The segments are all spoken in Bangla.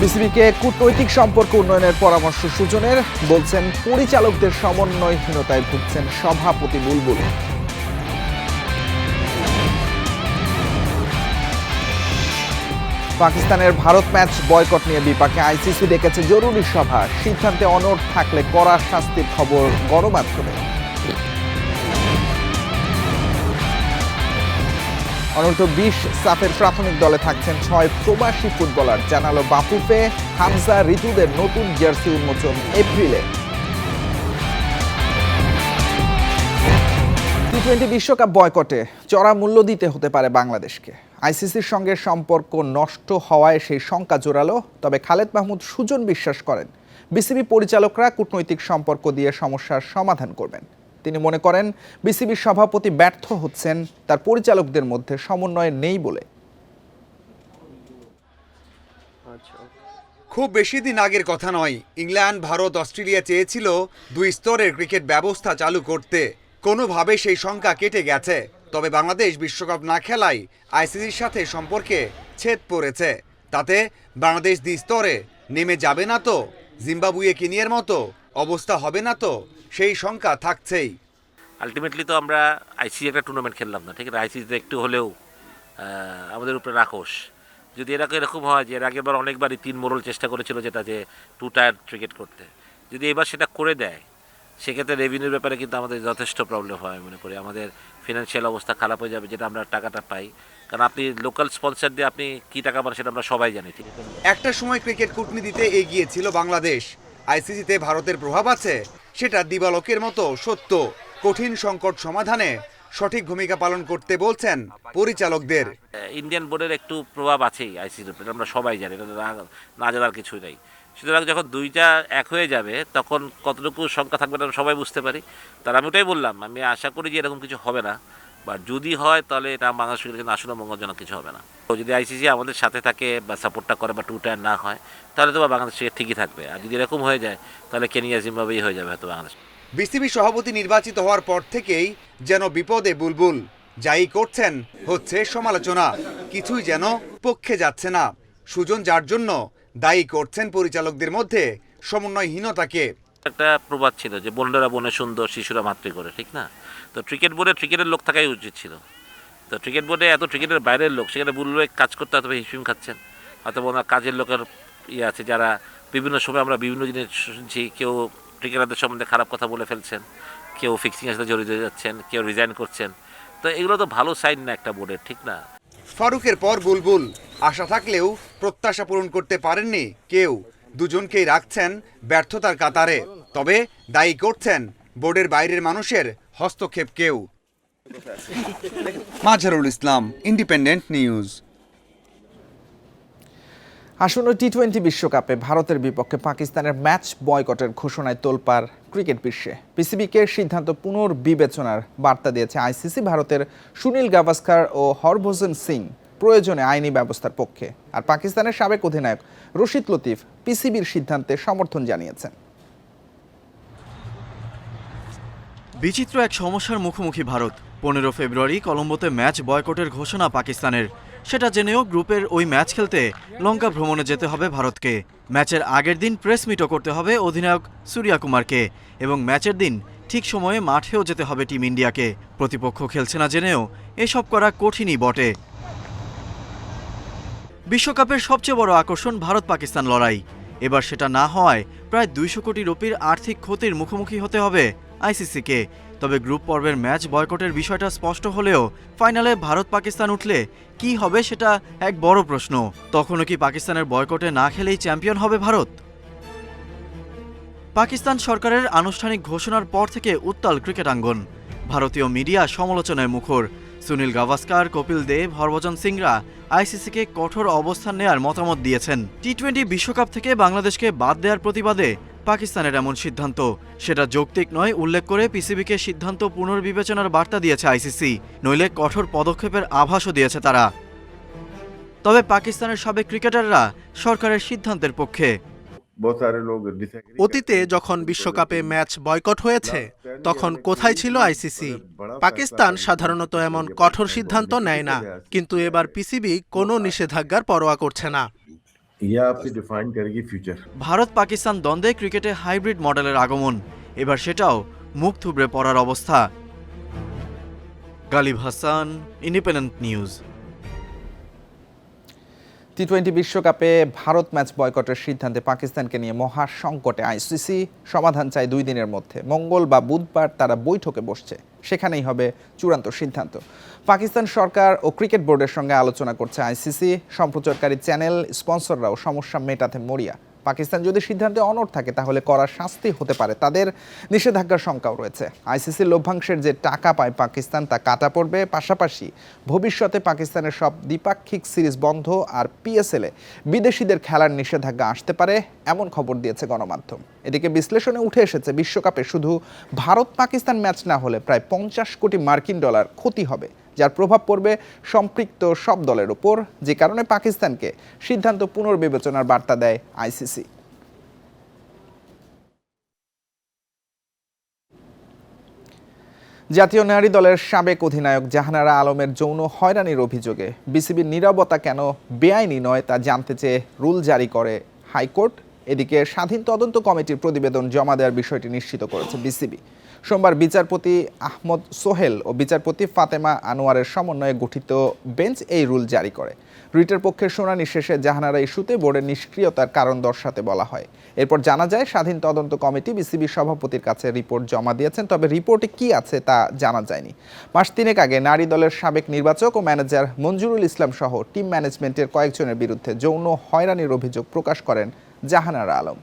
বিসিবিকে কূটনৈতিক সম্পর্ক উন্নয়নের পরামর্শ সুজনের, বলছেন পরিচালকদের সমন্বয়হীনতায় ভুগছেন সভাপতি বুলবুল। পাকিস্তানের ভারত ম্যাচ বয়কট নিয়ে বিপাকে আইসিসি ডেকেছে জরুরি সভা, সিদ্ধান্তে অনড় থাকলে কড়া শাস্তির খবর গণমাধ্যমে। অনূর্ধ্ব-20 সাফের প্রাথমিক দলে থাকছেন 6 প্রবাসী ফুটবলার, জানালো বাফুফে। হামজা ঋতুদের নতুন জার্সি উন্মোচন এপ্রিলে। টি-20 বিশ্বকাপ বয়কটে চড়া মূল্য দিতে হতে পারে বাংলাদেশকে। আইসিসির সঙ্গে সম্পর্ক নষ্ট হওয়ায় সেই শঙ্কা জোরালো। তবে খালেদ মাহমুদ সুজন বিশ্বাস করেন, বিসিবি পরিচালকরা কূটনৈতিক সম্পর্ক দিয়ে সমস্যার সমাধান করবেন। তিনি মনে করেন, বিসিবির সভাপতি ব্যর্থ হচ্ছেন তার পরিচালকদের মধ্যে সমন্বয় নেই বলে। খুব বেশি দিন আগের কথা নয়, ইংল্যান্ড, ভারত, অস্ট্রেলিয়া চেয়েছিল 2 স্তরের ক্রিকেট ব্যবস্থা চালু করতে। কোনোভাবে সেই শঙ্কা কেটে গেছে। তবে বাংলাদেশ বিশ্বকাপ না খেলায় আইসিসির সাথে সম্পর্কে ছেদ পড়েছে। তাতে বাংলাদেশ 2 স্তরে নেমে যাবে না তো, জিম্বাবুয়ে কেনিয়ার মতো অবস্থা হবে না তো, সেই শঙ্কা থাকছেই। আলটিমেটলি তো আমরা আইসিসি একটা টুর্নামেন্ট খেললাম না, ঠিক আছে? আইসিসিতে একটু হলেও আমাদের উপরে রাখোস। যদি এরকম হয় যে এর আগেরবার অনেকবারই 3 মোড়ল চেষ্টা করেছিল, যেটা যে 2 টায়ার ক্রিকেট করতে, যদি এবার সেটা করে দেয়, সেক্ষেত্রে রেভিনিউর ব্যাপারে কিন্তু আমাদের যথেষ্ট প্রবলেম হয় মনে করি। আমাদের ফিনান্সিয়াল অবস্থা খারাপ হয়ে যাবে, যেটা আমরা টাকাটা পাই। কারণ আপনি লোকাল স্পন্সর দিয়ে আপনি কী টাকা পান সেটা আমরা সবাই জানি, ঠিক আছে? একটা সময় ক্রিকেট কূটনীতিতে এগিয়ে ছিল বাংলাদেশ। আইসিসিতে ভারতের প্রভাব আছে, সেটা দিবালোকের মতো সত্য। কঠিন সংকট সমাধানে সঠিক ভূমিকা পালন করতে বলছেন পরিচালকদের। ইন্ডিয়ান বোর্ডের একটু প্রভাব আছেই আইসিসির উপরে, আমরা সবাই জানি, এটা না জানার কিছুই নেই। সুতরাং যখন দুইটা এক হয়ে যাবে, তখন কতটুকু সংখ্যা থাকবে না সবাই বুঝতে পারি। তার আমি ওটাই বললাম, আমি আশা করি যে এরকম কিছু হবে না, বা যদি হয় তাহলে এটা বাংলাদেশের কিন্তু আসলে মঙ্গলজনক কিছু হবে না। তো যদি আইসিসি আমাদের সাথে থাকে বা সাপোর্টটা করে বা 2 টায়ার না হয়, তাহলে তো বাংলাদেশ ঠিকই থাকবে। আর যদি এরকম হয়ে যায়, তাহলে কেনিয়া জিম্বাবুয়ে হয়ে যাবে হয়তো বাংলাদেশ। বিসিবি সভাপতি নির্বাচিত হওয়ার পর থেকেই যেন বিপদে বুলবুল। যাই করছেন হচ্ছে সমালোচনা, কিছুই যেন পক্ষে যাচ্ছে না। সুজন যার জন্য দায়ী করছেন পরিচালকদের মধ্যে সমন্বয়হীনতাকে। একটা প্রবাদ ছিল যে বোনেরা বনে সুন্দর, শিশুরা মাতৃ করে, ঠিক না? তো ক্রিকেট বোর্ডে ক্রিকেটের লোক থাকাই উচিত ছিল। তো ক্রিকেট বোর্ডে এত ক্রিকেটের বাইরের লোক, সেখানে বুলবুল কাজ করতে হয়তো হিসিম খাচ্ছেন, হয়তো ওনার কাজের লোকের আছে, যারা বিভিন্ন সময় আমরা বিভিন্ন জিনিস শুনছি। কেউ ক্রিকেটারদের সম্বন্ধে খারাপ কথা বলে ফেলছেন, কেউ ফিক্সিংয়ের সাথে জড়িত হয়ে যাচ্ছেন, কেউ রিজাইন করছেন। তো এগুলো তো ভালো সাইন না একটা বোর্ডের, ঠিক না? ফারুকের পর বুলবুল, আশা থাকলেও প্রত্যাশা পূরণ করতে পারেননি কেউ। দুজনকেই রাখছেন ব্যর্থতার কাতারে। তবে দায়ী করছেন বোর্ডের বাইরের মানুষের হস্তক্ষেপকেও। Mazharul Islam, independent news. আসন্ন টি-20 বিশ্বকাপে ভারতের বিপক্ষে পাকিস্তানের ম্যাচ বয়কটের ঘোষণায় তোলপাড় ক্রিকেট বিশ্বে। পিসিবিকে সিদ্ধান্ত পুনর্বিবেচনার বার্তা দিয়েছে আইসিসি। ভারতের সুনীল গাভাস্কার ও হরভজন সিং প্রয়োজনে আইনি ব্যবস্থার পক্ষে। আর পাকিস্তানের সাবেক অধিনায়ক রশিদ লতিফ পিসিবির সিদ্ধান্তে সমর্থন জানিয়েছেন। বিচিত্র এক সমস্যার মুখোমুখি ভারত। 15 ফেব্রুয়ারি কলম্বোতে ম্যাচ বয়কটের ঘোষণা পাকিস্তানের। সেটা জেনেও গ্রুপের ওই ম্যাচ খেলতে লঙ্কা ভ্রমণে যেতে হবে ভারতকে। ম্যাচের আগের দিন প্রেস মিটও করতে হবে অধিনায়ক সূর্যা কুমারকে, এবং ম্যাচের দিন ঠিক সময়ে মাঠেও যেতে হবে টিম ইন্ডিয়াকে। প্রতিপক্ষ খেলছে না জেনেও এসব করা কঠিনই বটে। বিশ্বকাপের সবচেয়ে বড় আকর্ষণ ভারত পাকিস্তান লড়াই। এবার সেটা না হওয়ায় প্রায় 200 কোটি রুপির আর্থিক ক্ষতির মুখোমুখি হতে হবে আইসিসিকে। তবে গ্রুপ পর্বের ম্যাচ বয়কটের বিষয়টা স্পষ্ট হলেও ফাইনালে ভারত পাকিস্তান উঠলে কি হবে সেটা এক বড় প্রশ্ন। তখনও কি পাকিস্তানের বয়কটে না খেলেই চ্যাম্পিয়ন হবে ভারত? পাকিস্তান সরকারের আনুষ্ঠানিক ঘোষণার পর থেকে উত্তাল ক্রিকেট আঙ্গন। ভারতীয় মিডিয়া সমালোচনায় মুখর। সুনীল গাভাস্কার, কপিল দেব, হরভজন সিংরা আইসিসিকে কঠোর অবস্থান নেয়ার মতামত দিয়েছেন। টি-20 বিশ্বকাপ থেকে বাংলাদেশকে বাদ দেওয়ার প্রতিবাদে পাকিস্তানের এমন সিদ্ধান্ত, সেটা যৌক্তিক নয় উল্লেখ করে পিসিবিকে সিদ্ধান্ত পুনর্বিবেচনার বার্তা দিয়েছে আইসিসি। নইলে কঠোর পদক্ষেপের আভাসও দিয়েছে তারা। তবে পাকিস্তানের সাবেক ক্রিকেটাররা সরকারের সিদ্ধান্তের পক্ষে। অতীতে যখন বিশ্বকাপে ম্যাচ বয়কট হয়েছে, তখন কোথায় ছিল আইসিসি? পাকিস্তান সাধারণত এমন কঠোর সিদ্ধান্ত নেয় না, কিন্তু এবার পিসিবি কোনো নিষেধাজ্ঞার পরোয়া করছে না। यह आपसे डिफाइन करेगी फ्यूचर। ভারত পাকিস্তান দ্বন্দ্বে ক্রিকেটে হাইব্রিড মডেলের আগমন, এবার সেটাও মুখ থুবড়ে পড়ার অবস্থা। Ghalib Hasan, independent news. T বিশ্বকাপে ভারত ম্যাচ বয়কটের সিদ্ধান্তে পাকিস্তানকে নিয়ে মহা সংকটে আইসিসি। সমাধান চাই 2 দিনের মধ্যে। মঙ্গল বা বুধবার তারা বৈঠকে বসছে, সেখানেই হবে চূড়ান্ত সিদ্ধান্ত। পাকিস্তান সরকার ও ক্রিকেট বোর্ডের সঙ্গে আলোচনা করছে আইসিসি। সম্প্রচারকারী চ্যানেল স্পন্সররাও সমস্যা মেটাতে মরিয়া। পাকিস্তান যদি সিদ্ধান্তে অনড় থাকে তাহলে কড়া শাস্তি হতে পারে, তাদের নিষেধাজ্ঞার শঙ্কাও রয়েছে। আইসিসির লভ্যাংশের যে টাকা পায় পাকিস্তান তা কাটা পড়বে। পাশাপাশি ভবিষ্যতে পাকিস্তানের সব দ্বিপাক্ষিক সিরিজ বন্ধ আর পিএসএলে বিদেশিদের খেলার নিষেধাজ্ঞা আসতে পারে, এমন খবর দিয়েছে গণমাধ্যম। এদিকে বিশ্লেষণে উঠে এসেছে বিশ্বকাপে শুধু ভারত পাকিস্তান ম্যাচ না হলে প্রায় 50 কোটি মার্কিন ডলার ক্ষতি হবে, যার প্রভাব পড়বে সম্পৃক্ত সব দলের উপর, যে কারণে পাকিস্তানকে সিদ্ধান্ত পুনর্বিবেচনার বার্তা দেয় আইসিসি। জাতীয় নারী দলের সাবেক অধিনায়ক জাহানারা আলমের যৌন হয়রানির অভিযোগে বিসিবির নীরবতা কেন বেআইনি নয় তা জানতে চেয়ে রুল জারি করে হাইকোর্ট। এদিকে স্বাধীন তদন্ত কমিটির প্রতিবেদন জমা দেওয়ার বিষয়টি নিশ্চিত করেছে বিসিবি। সোমবার বিচারপতি আহমদ সোহেল ও বিচারপতি ফাতেমা আনোয়ারের সমন্বয়ে গঠিত বেঞ্চ এই রুল জারি করে। রিটের পক্ষের শুনানি শেষে জাহানারা ইস্যুতে বোর্ডের নিষ্ক্রিয়তার কারণ দর্শাতে বলা হয়। এরপর জানা যায় স্বাধীন তদন্ত কমিটি বিসিবির সভাপতির কাছে রিপোর্ট জমা দিয়েছেন, তবে রিপোর্টে কি আছে তা জানা যায়নি। মাস 3 আগে নারী দলের সাবেক নির্বাচক ও ম্যানেজার মঞ্জুরুল ইসলাম সহ টিম ম্যানেজমেন্টের কয়েকজনের বিরুদ্ধে যৌন হয়রানির অভিযোগ প্রকাশ করেন জাহানারা আলম।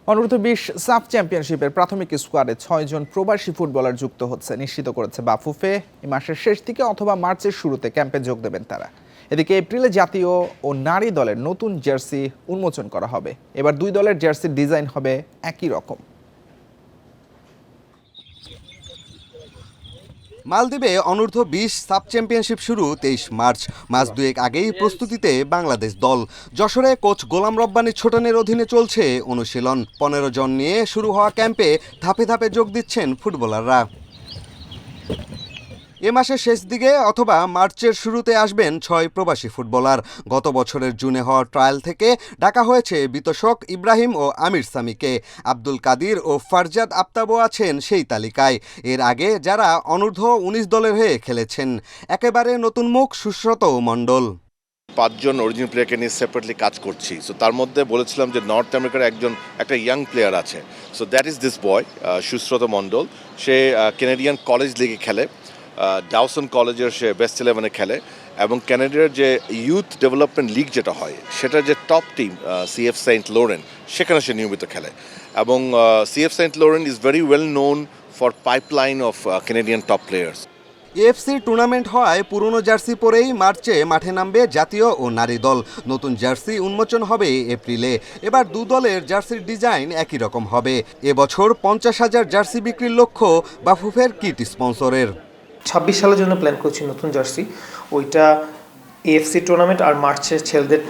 অনূর্ধ্ব 20 সাফ চ্যাম্পিয়নশিপের প্রাথমিক স্কোয়াডে 6 জন প্রবাসী ফুটবলার যুক্ত হচ্ছে, নিশ্চিত করেছে বাফুফে। এই মাসের শেষ দিকে অথবা মার্চের শুরুতে ক্যাম্পে যোগ দেবেন তারা। এদিকে এপ্রিলে জাতীয় ও নারী দলের নতুন জার্সি উন্মোচন করা হবে। এবার 2 দলের জার্সির ডিজাইন হবে একই রকম। মালদ্বীপে অনূর্ধ্ব 20 সাব চ্যাম্পিয়নশিপ শুরু 23 মার্চ। মাস 2 আগেই প্রস্তুতিতে বাংলাদেশ দল। যশোরে কোচ গোলাম রব্বানী ছোটনের অধীনে চলছে অনুশীলন। 15 জন নিয়ে শুরু হওয়া ক্যাম্পে ধাপে ধাপে যোগ দিচ্ছেন ফুটবলাররা। এ মাসের শেষ দিকে অথবা মার্চের শুরুতে আসবেন 6 প্রবাসী ফুটবলার। গত বছরের জুনে হওয়া ট্রায়াল থেকে ডাকা হয়েছে বিতোষক ইব্রাহিম ও আমির সামিকে। আব্দুল কাদির ও ফারজাদ আফতাবও আছেন সেই তালিকায়। এর আগে যারা অনূর্ধ্ব 19 দলের হয়ে খেলেছেন। একেবারে নতুন মুখ সুশ্রত মণ্ডল। 5 জন অরিজিনাল প্লেয়ারকে নিয়ে সেপারেটলি কাজ করছি। সো তার মধ্যে বলেছিলাম যে নর্থ আমেরিকার একটা ইয়াং প্লেয়ার আছে। So that is this boy Sushrut Mondal. সে কেনেডিয়ান কলেজ লিগে খেলে, ডাউসন কলেজের সে বেস্ট 11-এ খেলে এবং ক্যানাডিয়ার যে ইউথ ডেভেলপমেন্ট লিগ যেটা হয় সেটার যে top team CF Saint Laurent, সেখানে সে নিয়মিত খেলে। এবং CF Saint Laurent is very well known for pipeline of Canadian top players. এএফসির টুর্নামেন্ট হওয়ায় পুরনো জার্সি পরেই মার্চে মাঠে নামবে জাতীয় ও নারী দল। নতুন জার্সি উন্মোচন হবে এপ্রিলে। এবার 2 দলের জার্সির ডিজাইন একই রকম হবে। এবছর 50,000 জার্সি বিক্রির লক্ষ্য বাফুফের কিট স্পন্সরের। 26 সালের জন্য প্ল্যান করছি নতুন জার্সি। ওইটা এএফসি টুর্নামেন্ট আর মার্চে ছেলেদের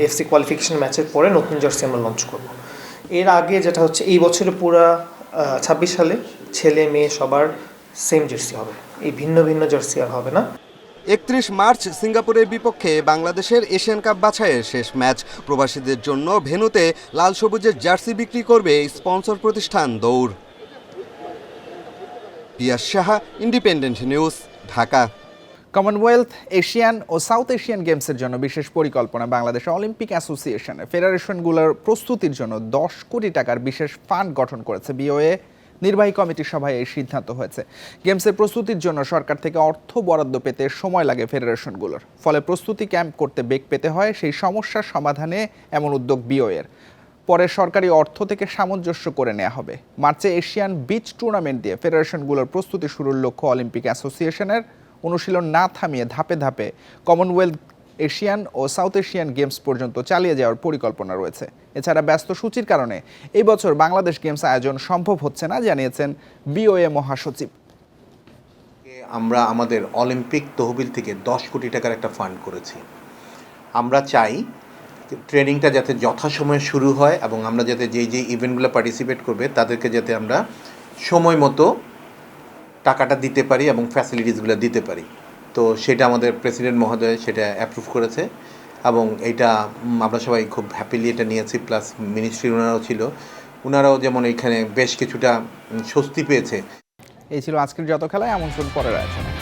এএফসি কোয়ালিফিকেশন ম্যাচের পরে নতুন জার্সি আমরা লঞ্চ করব। এর আগে যেটা হচ্ছে এই বছরে পুরা 26 সালে ছেলে মেয়ে সবার সেম জার্সি হবে, এই ভিন্ন ভিন্ন জার্সি আর হবে না। 31 মার্চ সিঙ্গাপুরের বিপক্ষে বাংলাদেশের এশিয়ান কাপ বাছাইয়ের শেষ ম্যাচ। প্রবাসীদের জন্য ভেন্যুতে লাল সবুজের জার্সি বিক্রি করবে স্পন্সর প্রতিষ্ঠান দৌড়। Piyas Saha, independent news, Dhaka. Commonwealth, Asian ও সাউথ এশিয়ান গেমসের জন্য বিশেষ পরিকল্পনা বাংলাদেশ অলিম্পিক অ্যাসোসিয়েশনের। ফেডারেশনগুলোর প্রস্তুতির জন্য 10 কোটি টাকার বিশেষ ফান্ড গঠন করেছে বিওএ। নির্বাহী কমিটির সভায় এই সিদ্ধান্ত হয়েছে। গেমসের প্রস্তুতির জন্য সরকার থেকে অর্থ বরাদ্দ পেতে সময় লাগে ফেডারেশনগুলোর, ফলে প্রস্তুতি ক্যাম্প করতে বেগ পেতে হয়। সেই সমস্যার সমাধানে এমন উদ্যোগ বিওএর। পরে সরকারি অর্থ থেকে সামঞ্জস্য করে নেওয়া হবে। মার্চে এশিয়ান বিচ টুর্নামেন্ট দিয়ে ফেডারেশনগুলোর প্রস্তুতি শুরুর লক্ষ্য অলিম্পিক অ্যাসোসিয়েশনের। অনুশীলন না থামিয়ে ধাপে ধাপে কমনওয়েলথ, এশিয়ান ও সাউথ এশিয়ান গেমস পর্যন্ত চালিয়ে যাওয়ার পরিকল্পনা রয়েছে। এছাড়া ব্যস্ত সূচির কারণে এই বছর বাংলাদেশ গেমস আয়োজন সম্ভব হচ্ছে না, জানিয়েছেন বিওএ মহাসচিব। আমরা আমাদের অলিম্পিক তহবিল থেকে 10 কোটি টাকার একটা ফান্ড করেছি। আমরা চাই ট্রেনিংটা যাতে যথাসময়ে শুরু হয় এবং আমরা যাতে যেই ইভেন্টগুলো পার্টিসিপেট করবে তাদেরকে যাতে আমরা সময় মতো টাকাটা দিতে পারি এবং ফ্যাসিলিটিসগুলো দিতে পারি। তো সেটা আমাদের প্রেসিডেন্ট মহোদয় সেটা অ্যাপ্রুভ করেছে এবং এটা আমরা সবাই খুব হ্যাপিলি এটা নিয়েছি, প্লাস মিনিস্ট্রির ওনারাও ছিল, ওনারাও যেমন এখানে বেশ কিছুটা স্বস্তি পেয়েছে। এই ছিল আজকের যত খেলায় আমন্ত্রণ পরের আয়োজনে।